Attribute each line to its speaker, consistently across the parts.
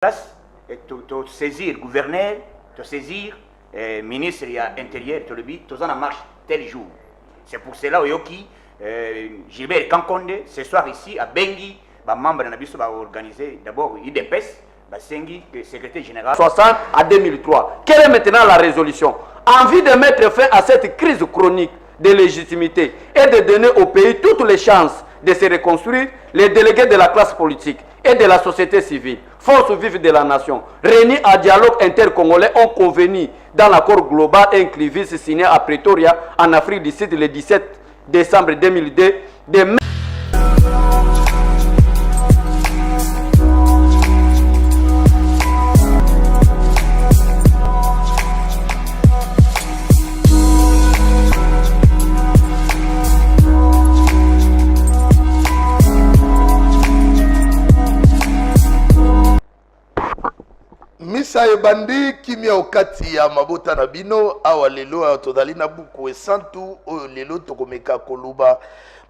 Speaker 1: place, de saisir gouverneur, de saisir ministre de l'Intérieur, de le tout en marche tel jour. C'est pour cela que Gilbert Kankonde, ce soir ici à Bengi, membre de l'Abisso va organiser d'abord IDPS, Sengi, secrétaire général.
Speaker 2: 60 à 2003. Quelle est maintenant la résolution? Envie de mettre fin à cette crise chronique de légitimité et de donner au pays toutes les chances de se reconstruire, les délégués de la classe politique et de la société civile, force vive de la nation, réunis à dialogue intercongolais, ont convenu dans l'accord global inclusif signé à Pretoria en Afrique du Sud le 17 décembre 2002 de
Speaker 3: Misa ebandi kimia okati ya mabota na bino awa lelo tozali na buku esantu oyo lelo tokomeka koluba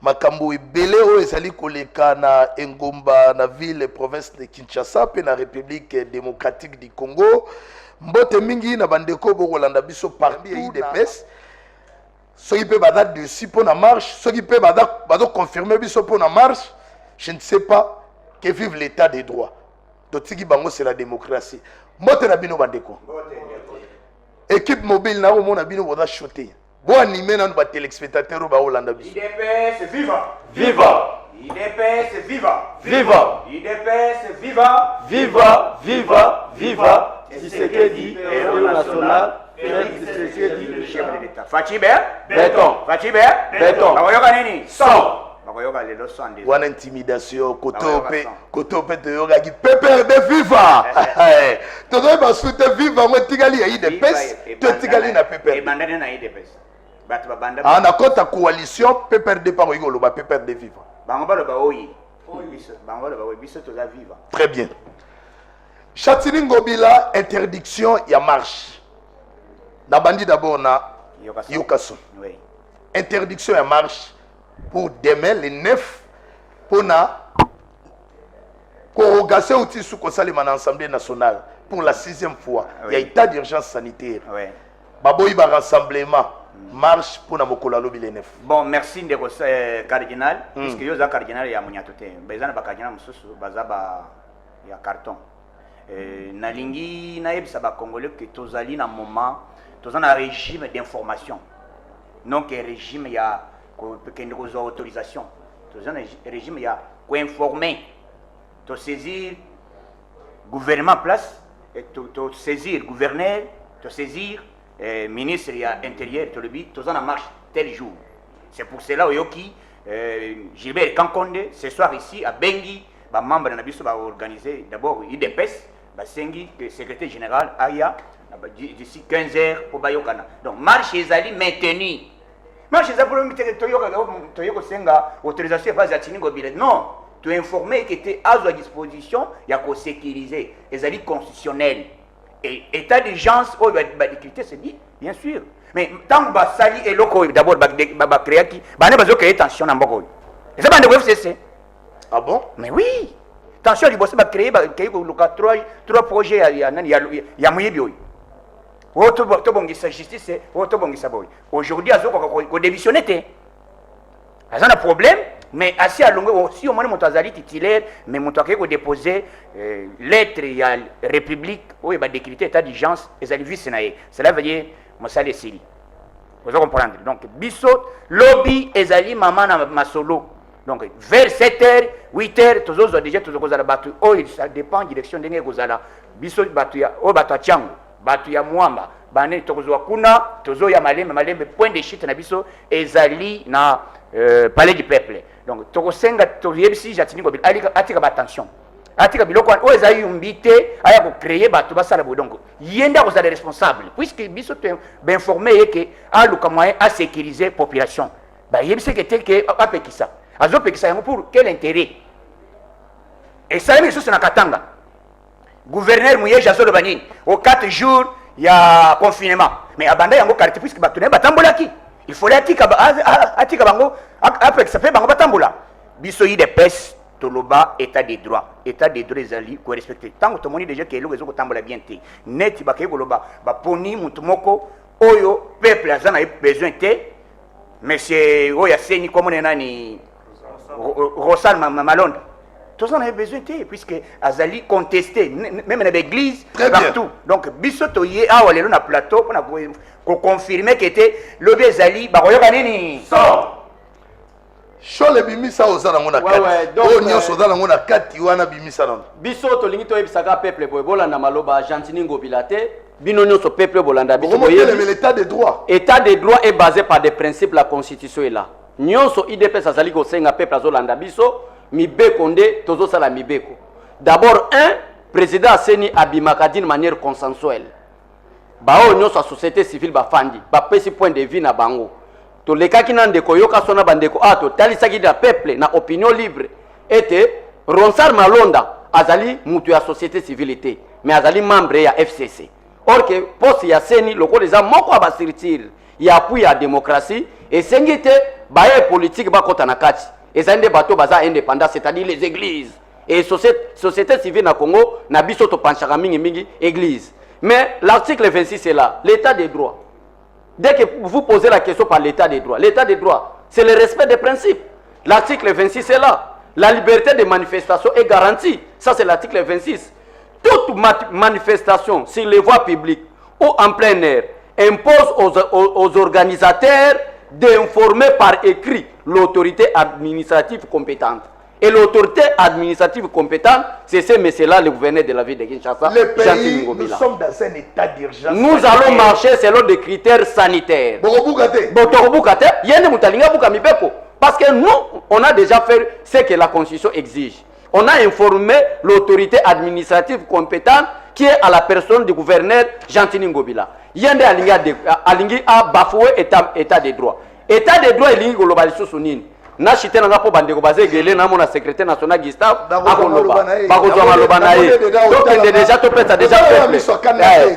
Speaker 3: makambo ebele oyo ezali koleka na engomba na ville province de Kinshasa pe na République démocratique du Congo. Mbote mingi na bandeko bokolanda biso parmi IDPS soki pe bada dessus pour na marche, soki pe bada confirmer biso pour na marche. Je ne sais pas que vive l'état des droits. Totiki bango c'est la démocratie. Mbote na bino bandeko. Équipe mobile na omona bino boda shoter. Bo animer na ba téléspectateurs ba Holanda biso.
Speaker 1: IDPS viva.
Speaker 2: Viva!
Speaker 1: IDPS viva.
Speaker 2: Viva!
Speaker 1: IDPS viva.
Speaker 2: Viva! Viva! Viva! Tshisekedi, héros national, Félix Tshisekedi, le chef de l'État.
Speaker 1: Fachibe?
Speaker 2: Béton!
Speaker 1: Fachibe?
Speaker 2: Béton!
Speaker 1: Bakoyoka nini?
Speaker 2: Sang!
Speaker 1: Bakoyoka lelo sonde.
Speaker 3: Wana intimidation kotope toyoka ki PPRD viva. Todo ba soute viva mo tigali ya IDPS, to tigali na PPRD.
Speaker 1: Et bandane na IDPS. Batu ba banda.
Speaker 3: Ah na kota coalition PPRD pa ngolo ba PPRD viva.
Speaker 1: Bango ba lo ba oyi. Bango lo ba oyi biso to za viva.
Speaker 3: Très bien. Chatini Ngobila, interdiction ya marche. Na bandi d'abord na Yokason.
Speaker 1: Oui.
Speaker 3: Interdiction ya marche pour demain le 9 pour na prorogation outil sous Kosalema na Assemblée nationale pour la 6e fois. Il y a état d'urgence sanitaire.
Speaker 1: Oui.
Speaker 3: Baboyi ba rassemblement marche pour na mokolo lobi le 9.
Speaker 1: Bon, merci de cardinal puisque yo za cardinal ya munyatote. Bezana ba cardinal mususu baza ba ya carton. Nalingi na yebisa ba congolais que tozali na moment tozana régime d'information. Non que régime ya qu'il y a autorisation. Tout un régime, il y a quoi informer, de saisir gouvernement place, et de saisir gouverneur, de saisir ministre de l'Intérieur, de le tout en marche tel jour. C'est pour cela que Gilbert Kankonde, ce soir ici à Bengi, membre de l'Abisso va organiser d'abord IDPS, Sengi, secrétaire général, Aya, d'ici 15 heures pour Bayokana. Donc, marche est maintenue. Moi, je suis autorisation pas non, tu informer que tu es à disposition, il y a sécuriser les alliés constitutionnels. Et état d'urgence, c'est dit, bien sûr. Mais tant que Sali et Loko, d'abord, créer qui, créer tension dans Boko. Et ça, c'est
Speaker 3: ah bon?
Speaker 1: Mais oui, tension, il faut créer trois projets, il y a moyen. Justice, aujourd'hui, il a démissionné. Il y a un problème, mais assez à longueur, si au moins mon titulaire, mais mon a déposé lettre à la République, où il va décréter état d'urgence, et ça lui cela veut dire, moi, ça les séries. Vous comprenez? Donc, Bissot, lobby, et Zali, maman, ma solo. Donc, vers 7h, 8h, tous les déjà, tous les battus, ça dépend de la direction de Gozala. Bissot, Batuya, Batuachango. Batu ya mwamba bane tokozwa kuna tozo ya malembe point de chute na biso ezali na palais du peuple. Donc tokosenga toyebisi jatini ko atika attention atika biloko o ezali umbite aya ko créer batu basala bo. Donc yenda ko za responsable puisque biso te ben informer que aluka moyen à sécuriser population ba yebisi que apekisa azopekisa yango pour quel intérêt. Et ça même chose na Katanga. Gouverneur Mouye Jassolo Banini, aux 4 jours, il y a confinement. Mais abandonné yango quartier puisque batune batambola qui. Il faut l'atika bango après que ça fait bango batambola. Biso yi des pes toloba état de droit ezali ko respecter tant que tomoni déjà que eloko ezoko tambola bien te net ba ke koloba ba poni mutu moko oyo peuple azana besoin te monsieur oya seni comme nani Rosal Malonda tous en a besoin te puisque azali contesté même dans l'église partout donc biso toye awa lelo na plateau pour na ko confirmer que était lobby ezali ba koyoka nini
Speaker 3: Chole bimisa ozala ngona kati. O nyoso ozala ngona kati wana bimisa non.
Speaker 2: Biso to lingi to ebisaka peuple boy bolanda maloba Gentini Ngobila te. Bino nyoso peuple bolanda biso boy.
Speaker 3: L'état de droit.
Speaker 2: État de droit est basé par des principes, la constitution est là. Nyonso IDP sazali ko senga peuple azolanda biso mibeko nde tozo sala mibeko. D'abord président Seni abimaka d'une manière consensuelle. Bao nyoso a société civile ba fandi, ba pesi point de vue na bango. To lekaki na ndeko yoka sona bandeko ato talisaki da peuple na opinion libre ete Ronsard Malonda azali mutu ya société civile te mais azali membre ya FCC. Or que poste ya Seni loko leza moko abasiritir ya appui ya démocratie et sengite baye politique bakota na kati. Ezande bato baza indépendant c'est-à-dire les églises et société civile na Congo na biso to panchaka mingi église. Mais l'article 26 est là, l'état des droits. Dès que vous posez la question par l'état des droits, l'état des droits, c'est le respect des principes. L'article 26 est là. La liberté de manifestation est garantie. Ça, c'est l'article 26. Toute manifestation sur les voies publiques ou en plein air impose aux organisateurs d'informer par écrit l'autorité administrative compétente. Et l'autorité administrative compétente, c'est ce monsieur-là, le gouverneur de la ville de Kinshasa.
Speaker 3: Le pays, nous sommes dans un état d'urgence.
Speaker 2: Nous allons marcher selon des critères sanitaires. Parce que nous, on a déjà fait ce que la Constitution exige. On a informé l'autorité administrative compétente qui est à la personne du gouverneur Gentini Ngobila. Yende alingi a bafoué état de droit. État de droit est globalisé sous nini. Na chité nanga po bandeko bazé gelé na mona secrétaire national Gustave akoloba bakozwa maloba na ye donc déjà to peta déjà peuple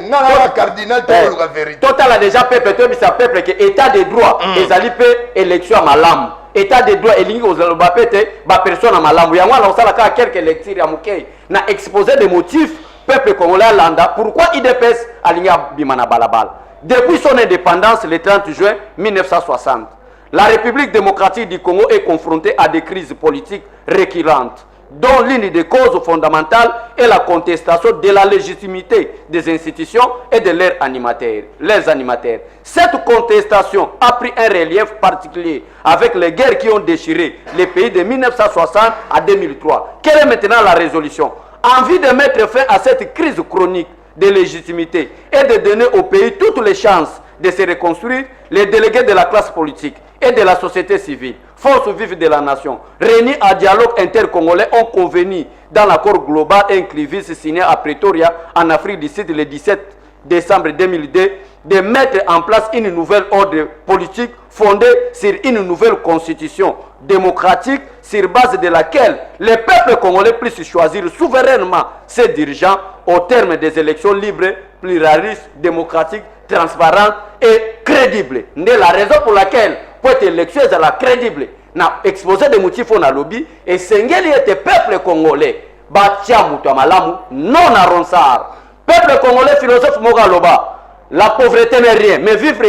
Speaker 3: ngana cardinal to le vérité
Speaker 2: total a déjà peuple to bisa peuple que état de droit ezali pe élection malam état de droit elingi kozaloba pete ba personne malamu yango na osala ka quelques lectures ya mukei na exposer des motifs peuple congolais landa pourquoi IDPS alinga bimana balabala depuis son indépendance le 30 juin 1960. La République démocratique du Congo est confrontée à des crises politiques récurrentes, dont l'une des causes fondamentales est la contestation de la légitimité des institutions et de leurs animateurs. Cette contestation a pris un relief particulier avec les guerres qui ont déchiré les pays de 1960 à 2003. Quelle est maintenant la résolution? En vue de mettre fin à cette crise chronique de légitimité et de donner au pays toutes les chances de se reconstruire, les délégués de la classe politique et de la société civile, force vive de la nation, réunis à dialogue intercongolais, ont convenu dans l'accord global inclusif signé à Pretoria, en Afrique du Sud, le 17 décembre 2002, de mettre en place une nouvelle ordre politique fondée sur une nouvelle constitution démocratique sur base de laquelle les peuples congolais puissent choisir souverainement ses dirigeants au terme des élections libres, pluralistes, démocratiques, transparentes et crédibles. C'est la raison pour laquelle pour être élection est la crédible. Na exposé des motifs on a lobby et sengeli était peuple congolais. Batia muto malamu non à Ronsard. Peuple congolais philosophe Mogaloba. La pauvreté n'est rien, mais vivre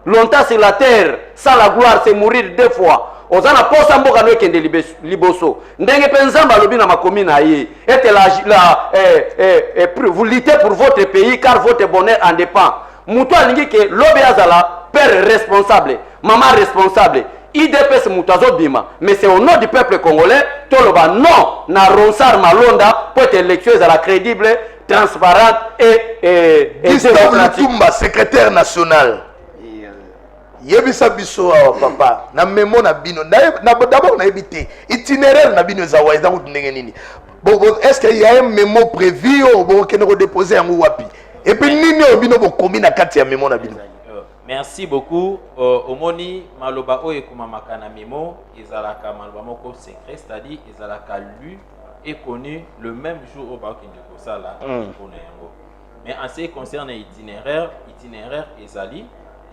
Speaker 2: longtemps sur la terre sans la gloire c'est mourir deux fois. Ozana posa mboka no kende liboso. Ndenge penzamba lobi na makomi na ye. Était vous luttez pour votre pays car votre bonheur en dépend. Muto alingi ke lobi azala père responsable, maman responsable. IDPS mutazo bima, mais c'est au nom du peuple congolais, toloba non na Ronsard Malonda pour être élection la crédible, transparente et
Speaker 3: Gustave Lutumba, secrétaire national. Yebisa biso papa na memo na bino d'abord na ebité itinéraire na bino za waïda ko ndenge nini. Est-ce qu'il y a un mémo prévu au bon que nous déposer en wapi? Et puis nini obino bo komi na kati ya memo na bino.
Speaker 4: Merci beaucoup. Omoni maloba oye kumamaka na memo ezalaka maloba moko secret, c'est-à-dire ezalaka lu et connu le même jour au bakindi ko sala yango. Mais en ce qui concerne itinéraire ezali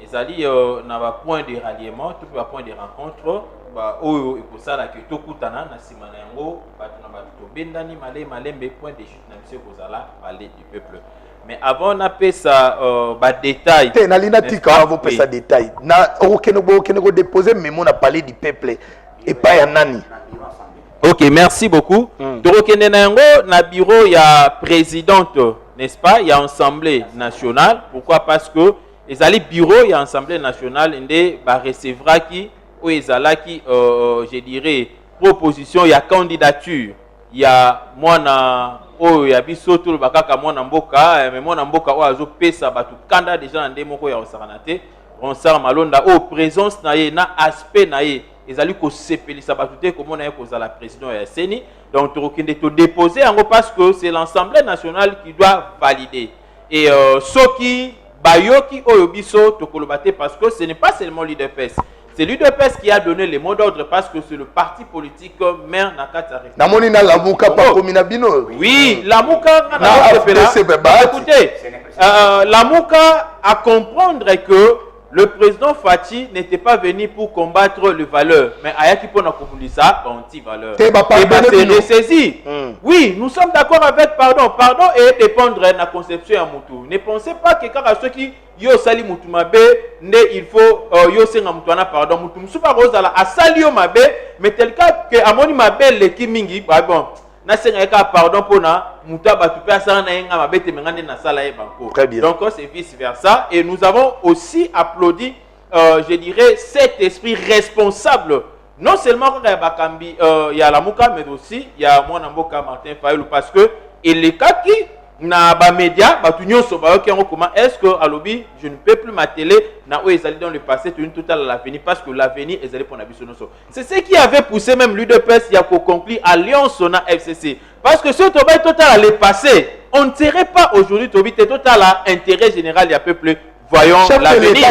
Speaker 4: ezali na ba point de ralliement tout ba point de rencontre ba oyo ekosala ke tokutana na sima na yango bato na bato tobendani malembe point de chute na biso ekozala palais du peuple. Mais avant na pesa ba détail
Speaker 3: te na lina tika avant pesa détail na okene go déposer memo na palais du peuple et pas ya nani.
Speaker 4: Ok, merci beaucoup. Torokende na yango na bureau ya présidente, n'est-ce pas? Il y a assemblée nationale. Pourquoi? Parce que ezali bureau ya assemblée nationale nde ba recevra qui ou ezala qui je dirais proposition ya candidature ya mwana oyo ya biso to bakaka mwana mboka mais mwana mboka o azo pesa batu kanda déjà na ndemo ko ya osakana te Ronsard Malonda o présence na ye na aspect na ye ezali ko sepelisa batu te comme on a ko la président ya Seni. Donc torokende to déposer yango parce que c'est l'Assemblée nationale qui doit valider et soki bayoki oyo biso to kolobate parce que ce n'est pas seulement l'UDPS. C'est l'UDPS qui a donné les mots d'ordre parce que c'est le parti politique maire Nakata.
Speaker 3: Namoni na Lamuka pa komina bino.
Speaker 4: Oui, Lamuka écoutez, Lamuka à comprendre que le président Fachi n'était pas venu pour combattre les valeurs, mais Ayaki pour nous ça anti-valeurs. Et c'est ressaisi. Oui, nous sommes d'accord avec pardon. Pardon et dépendre de la conception à Moutou. Ne pensez pas que quand ceux qui yo sali Moutou mabe, il faut yo senga Moutouana pardon. Moutou msupa rosala a sali yo mabe, mais tel cas que amoni mabe le kimingi, bon. Na senga ka pardon pour na Mouta batupe asana na yenga mabe te mengande na sala e banko.
Speaker 3: Très bien.
Speaker 4: Donc c'est vice versa et nous avons aussi applaudi je dirais cet esprit responsable. Non seulement quand il y a Bakambi, il y a Lamuka, mais aussi il y a mon amboka Martin Fayulu parce que et les cas qui na ba média batunyo so ba qui comment est-ce que à lobby je ne peux plus m'atteler na où ils allaient dans le passé une totale à l'avenir parce que l'avenir ils allaient pour na bisonoso. C'est ce qui avait poussé même l'UDPS il y a conclu alliance na FCC parce que ce total total allait passer on ne serait pas aujourd'hui tobi total à intérêt général il y a peuple. Voyons l'avenir.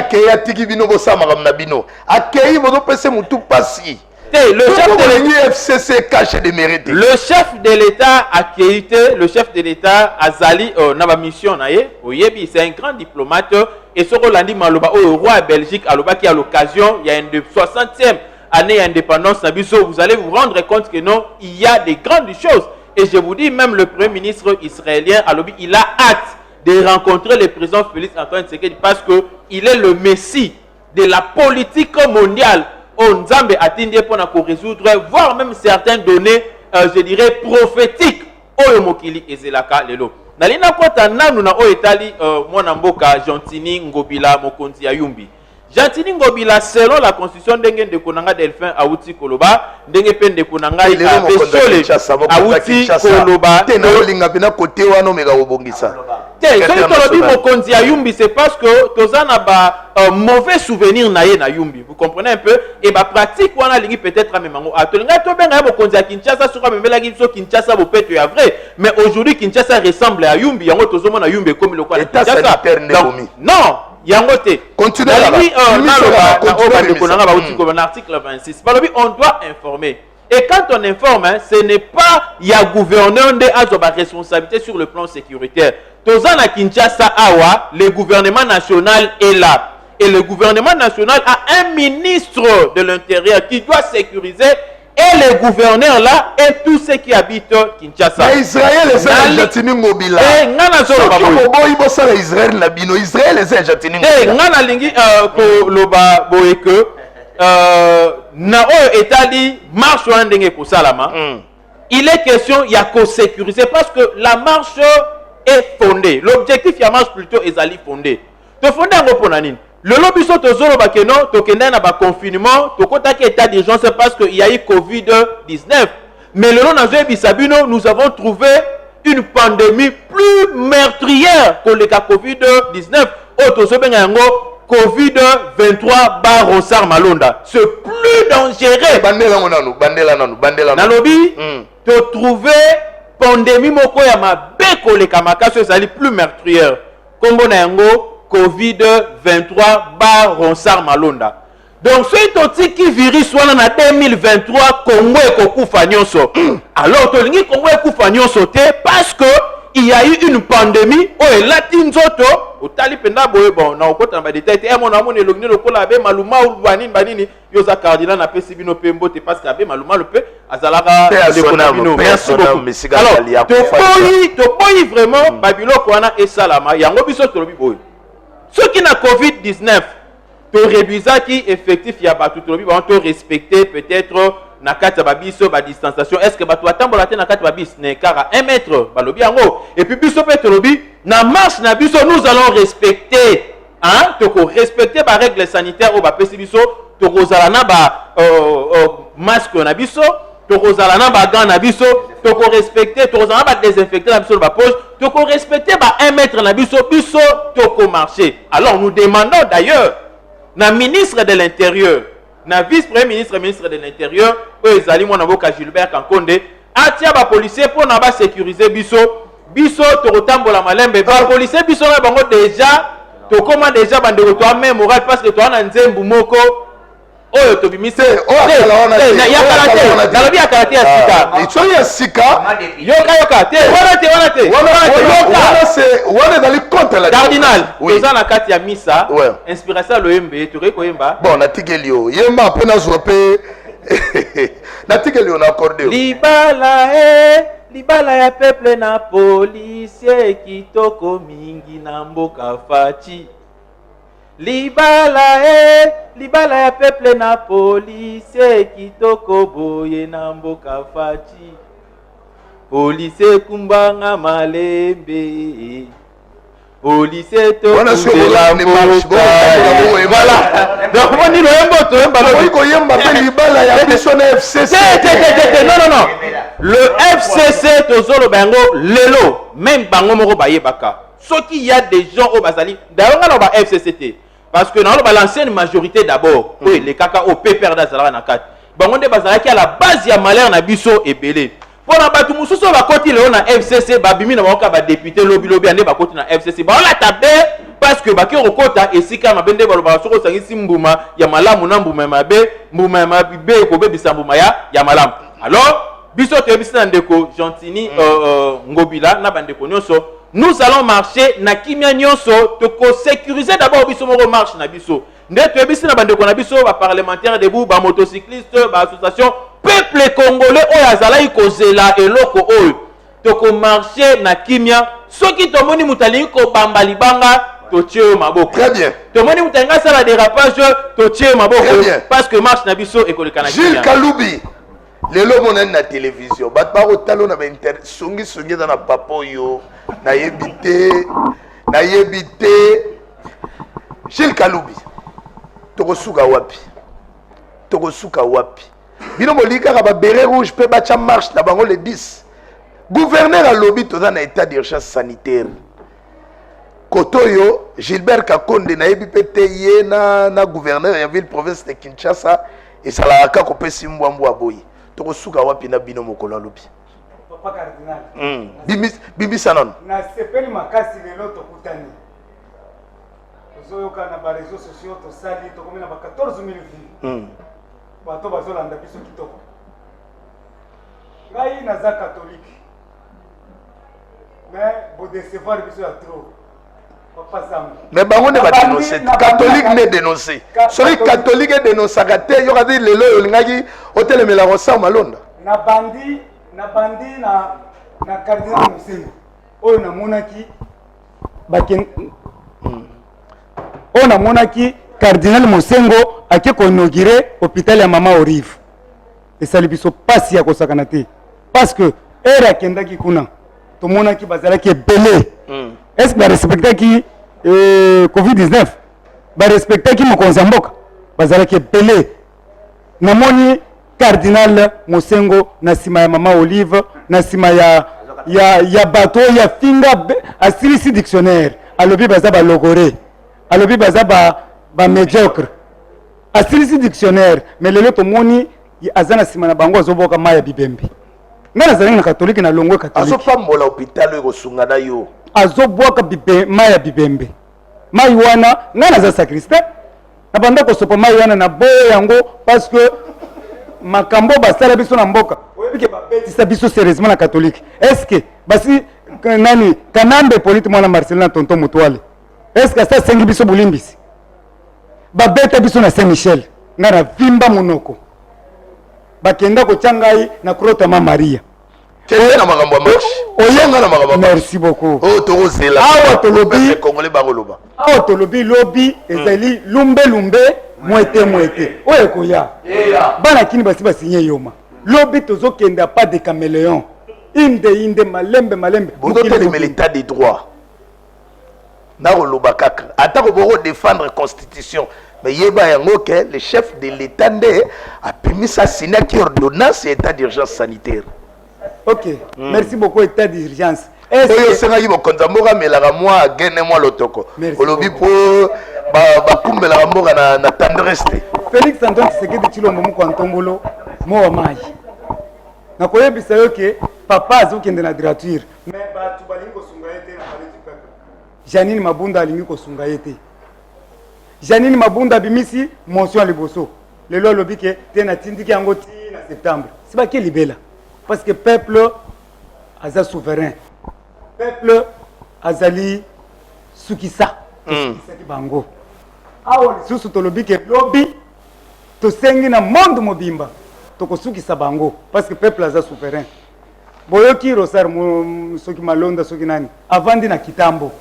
Speaker 4: Le chef de l'État a quitté, le chef de l'État Azali na mission naie, oyebi c'est un grand diplomate et ce Rolandi Maloba au roi de Belgique Aloba qui a l'occasion il y a une 60e année d'indépendance nabiso vous allez vous rendre compte que non, il y a des grandes choses et je vous dis même le premier ministre israélien Alobi il a hâte de rencontrer le président Félix Antoine Tshisekedi parce que il est le messie de la politique mondiale. On Nzambe atteindre pour résoudre, voire même certaines données, je dirais prophétiques. Oyo mokili ezelaka lelo. Nalina kota nanu na o etali mwana mboka Gentini Ngobila mokonzi ya Yumbi. Gentini Ngobila selon la constitution ndenge ndeko nanga Delphin Awuti Koloba, ndenge pe ndeko nanga Besole Awuti Koloba.
Speaker 3: Te na olinga pena kote wana meka obongisa.
Speaker 4: Soki tolobi mokonzi ya Yumbi c'est parce que tozana ba mauvais souvenir na ye na Yumbi. Vous comprenez un peu et ba pratique wana lingi peut-être amemango. Atolinga to benga mokonzi ya Kinshasa sur memela giso Kinshasa bo peto ya vrai. Mais aujourd'hui Kinshasa ressemble à Yumbi. Yango tozomo na Yumbi comme le quoi Kinshasa. Non, yango te.
Speaker 3: Continuez
Speaker 4: l'article 26. On doit informer. Et quand on informe, hein, ce n'est pas il y a gouverneur de azoba responsabilité sur le plan sécuritaire. Tozana Kinshasa Awa, le gouvernement national est là. Et le gouvernement national a un ministre de l'Intérieur qui doit sécuriser et les gouverneurs là et tous ceux qui habitent Kinshasa.
Speaker 3: Mais Israël est Argentine mobile. Eh, ngana zo boy bossa Israël na bino Israël est Argentine mobile. Eh,
Speaker 4: ngana lingi ko loba boyeke na o etali marche wa ndenge ko salama. Il est question il y a ko sécuriser parce que la marche est fondée. L'objectif ya marche plutôt est ali fondé. To fondé ngo ponanine. Le lobby saute aux zoro bakeno, tokenda na ba confinement, tokota ki état d'urgence parce qu'il y a eu Covid-19. Mais le long nazo bisabino, nous avons trouvé une pandémie plus meurtrière que le cas Covid-19. Otoso benga yango Covid-23 bar Ronsard Malonda. C'est plus dangereux.
Speaker 3: Bandela nanu.
Speaker 4: Nalobi, te trouver pandémie moko ya mabeko le kamakaso ezali plus meurtrière. Kombo na yango Covid-23 bar Ronsard Malonda. Donc, ce qui virus soit en 2023, Congo et Kokufa nyonso. Alors, Congo et Kokufa nyonso parce que il y a eu une pandémie où il a dit otali penda boye bon na okota na détail te mon amone elongine lokola abe maluma ou banini yo za cardinal na pesi bino pe mbote parce que abe maluma le pe azalaka
Speaker 3: bino.
Speaker 4: Alors to boyi vraiment babiloko wana esalama yango biso tolobi boye ceux qui na COVID-19 to réduisaki effectif ya batu tolobi ba to respecter peut-être na kati ya babiso ba distanciation est-ce que batu atambola te na kati ya babis ne kara 1 mètre balobi yango et puis biso pe tolobi na marche na biso nous allons respecter hein toko respecter ba règles sanitaires o ba pesi biso toko zala na ba masque na biso toko zala na ba gants na biso toko respecter toko zala na ba désinfecter na biso ba poche toko respecter ba 1 mètre na biso toko marcher. Alors nous demandons d'ailleurs na ministre de l'Intérieur na vice-premier ministre ministre de l'Intérieur oyo ezali mwana mboka Gilbert Kankonde atia ba policier pour na ba sécuriser biso tokotambola malembe ba policier biso na bango déjà tokoma déjà bandeko to même moral parce que to na nzembu moko oyo tobimise nalobi ya karate ya sika
Speaker 3: itsoi ya sika
Speaker 4: yoka te
Speaker 3: wana ezali contre la
Speaker 4: cardinal toza na kati ya misa inspiration loyembe tokoki koyemba
Speaker 3: bon natikeli yo yemba mpe nazwa mpe natikeli yo na accorde
Speaker 4: libala ya peuple na policier kitoko mingi na mboka faci libala ya peuple na policier kitoko boye na mboka faci policier kumbanga malembe policier to kundela mboka voilà donc moni loyembo to yemba
Speaker 3: lobi ko yemba pe libala ya biso na FCC
Speaker 4: non le FCC tozolo bango lelo même bango moko bayebaka soki il y a des gens au bazali d'ailleurs on va FCCT parce que dans l'ancienne majorité d'abord oui les kaka au pépère d'azala na kat bango nde bazala ki à la base ya malheur na biso ebele pour na batu mususu ba koti leo na FCC babimi na bango ba député lobi ande ba koti na FCC ba la tabe parce que ba ki okota esika mabende baloba soko sangisi mbuma ya malamu na mbuma mabe ko bebisa mbuma ya malamu. Alors biso to bisina ndeko Gentini ngobila na bandeko nyonso nous allons marcher na kimia nyonso toko sécuriser d'abord biso moko marche na biso nde to bisina bandeko na biso ba parlementaire debout ba motocycliste ba association peuple congolais oyo azalaki kozela eloko oyo toko marcher na kimia soki tomoni mutali ko bamba libanga totie maboko
Speaker 3: très bien
Speaker 4: tomoni mutenga sala dérapage totie maboko parce que marche na biso ekoleka na kimia
Speaker 3: Gilles Kaloubi lelo monani na télévision bato bakotala na songi eza na papa oyo nayebi te Gilles Kaloubi tokosuka wapi bino molii kaka babere rouge mpe batya marche na bango le 10 gouverneur alobi toza na état d'urgence sanitaire kote oyo Gilbert Kakonde nayebi mpe te ye na gouverneur ya ville province de Kinshasa esalaka kaka kopesi mbwambwa boye tokosuka wapi na bino mokolo alobi
Speaker 5: papa cardinal
Speaker 3: bimbisa nano
Speaker 5: na sepeli makasi lelo tokutani tozoyoka na ba réseaux sociaux tosali tokomi na ba 14000 vues bato bazolanda biso kitoko ngai naza catholique mais bodecevoir biso ya trop papa Sam
Speaker 3: mais bango ne badénonce catholique ne dénonce soki catholique edénonçaka te yo kati lelo oyo olingaki otelemela kosa malonda
Speaker 5: na bandi na cardinal Musengo oyo namonaki oyo namonaki cardinal Musengo ake koinaugure hôpital ya mama Orive esali biso pasi ya kosakana te parce que ere akendaki kuna tomonaki bazalaki ebele est-ce que barespectaki COVID-19 barespectaki mokonzi ya mboka bazalaki ebele namoni cardinal Musengo na nsima ya mama Olive na nsima ya bato ya finga asilisi dictionnaire alobi baza balogore alobi baza ba médiocre asilisi dictionnaire mais lelo tomoni aza na nsima na bango azoboka mai ya bibembe ngai nazalaki na katolike na longwe katolike
Speaker 3: azopambola hôpital oyo ekosunga na yo
Speaker 5: azobwaka mai ya bibembe mai wana ngai naza sacristain na banda kosopa mai wana na boyo yango parce que makambo basala biso na mboka oyebike babetisa biso sérieusement na katolike est ce que basi nani kanambe polite mwana Marcelin tonton Mutwale est-ce que ça sengi biso bulimbisi babeta biso na Saint-Michel nga na vimba monoko bakenda kotia ngai na krota ma Maria
Speaker 3: na makambo match oyanga na makambo.
Speaker 5: Merci beaucoup.
Speaker 3: Oh tozela
Speaker 5: awa tolobi
Speaker 3: congolais bakoloba
Speaker 5: awa tolobi lobi ezali lumbe mwete oyo koya bana kini basi basinye yoma lobi tozokenda pas de caméléon inde malembe
Speaker 3: bozotelema l'état des droits nakoloba kaka atako boko défendre constitution mais yeba yango ke le chef de l'état nde apimisa sinaki ordonnance état d'urgence sanitaire.
Speaker 5: Ok, merci beaucoup état d'urgence.
Speaker 3: Oyo sengaki bokonza mboka amelaka mwa agene mwa lotoko olobi mpo bakumbelaka mboka na tendresse te.
Speaker 5: Félix Antoine Tshisekedi Tshilombo moko ntombolo mowa mai nakoyebisa yo ke papa azokende na droiture mais bato balingi kosunga ye te na palais du peuple. Janine Mabunda alingi kosunga ye te. Janine Mabunda bimisi motion ya liboso lelo alobi ke te natindiki yango ti na septembre si bake libela parce que peuple aza souverain, peuple azali sukisa sukisaki bango awa lisusu tolobi ke lobi tosengi na monde mobimba tokosukisa bango parce que peuple aza souverain. Boyoki Rosar soki malonda soki nani avandi na kitambo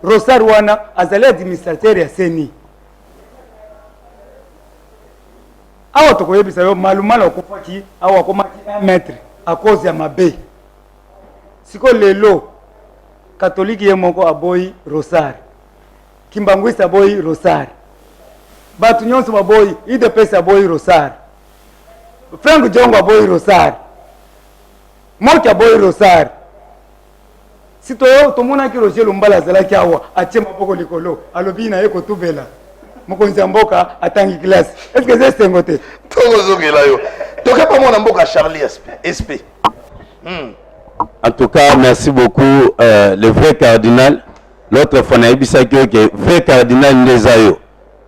Speaker 5: Rosar wana azali administrateur ya seni awa tokoyebisa yo malumala okufaki awa komaki 1 mètre à cause ya mabe siko lelo katoliki ye moko aboyi Rosar Kimbangwisa aboyi Rosar batu nyonso baboyi IDPS aboyi Rosar Frank Jongo aboyi Rosar Moki aboyi Rosar sitoyo tomonaki Roger Lumbala azalaki awa atie maboko likolo alobi na ye kotubela mokonzi ya mboka atangi classe. Est-ce que c'est sengote
Speaker 3: tokozongela yo tokepa mona mboka Charlie SP.
Speaker 6: En tout cas, merci beaucoup le vrai cardinal. L'autre fois naibisaki que vrai cardinal Ndezayo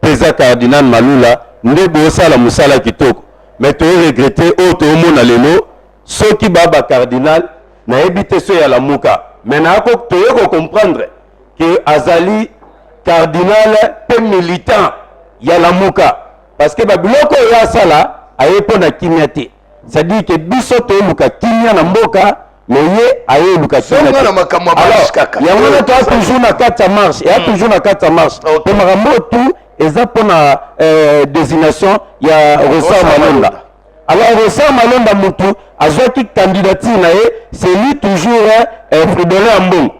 Speaker 6: pesa cardinal Malula ndebo sala musala kitoko mais to regretter auto mona lelo soki baba cardinal na ebité so ya la muka mais na ko to comprendre que azali cardinal pe militant ya la muka parce que babiloko ya sala ayepo na kimyate c'est-à-dire que biso to muka kimya na mboka mais ye aye luka kimya alors yango to toujours na carte marche et toujours na carte marche to makambo tout eza pona désignation ya Rosar Malonda. Alors Rosar Malonda mutu azwaki candidature na ye c'est lui toujours Fridolin Ambongo